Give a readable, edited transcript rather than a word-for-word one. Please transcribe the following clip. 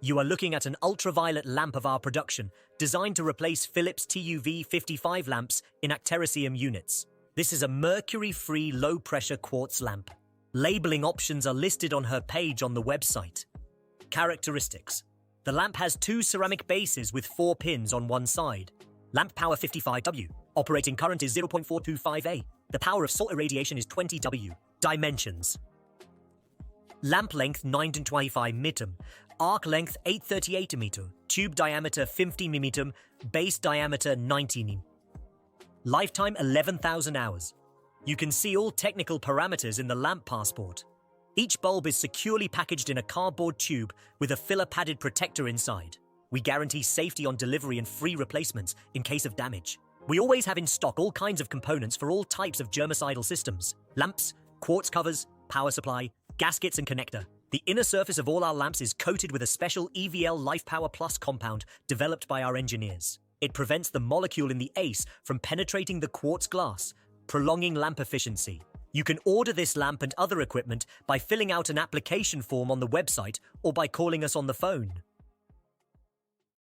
You are looking at an ultraviolet lamp of our production, designed to replace Philips TUV 55 lamps in Bactericidal units. This is a mercury-free low-pressure quartz lamp. Labeling options are listed on her page on the website. Characteristics. The lamp has 2 ceramic bases with 4 pins on one side. Lamp power 55W. Operating current is 0.425 A. The power of salt irradiation is 20 W. Dimensions. Lamp length 9.25 meter, arc length 838 meter, tube diameter 50 mm, base diameter 90 mm. Lifetime 11,000 hours. You can see all technical parameters in the lamp passport. Each bulb is securely packaged in a cardboard tube with a filler padded protector inside. We guarantee safety on delivery and free replacements in case of damage. We always have in stock all kinds of components for all types of germicidal systems: lamps, quartz covers, power supply, gaskets and connector. The inner surface of all our lamps is coated with a special EVL Life Power Plus compound developed by our engineers. It prevents the molecule in the ACE from penetrating the quartz glass, prolonging lamp efficiency. You can order this lamp and other equipment by filling out an application form on the website or by calling us on the phone.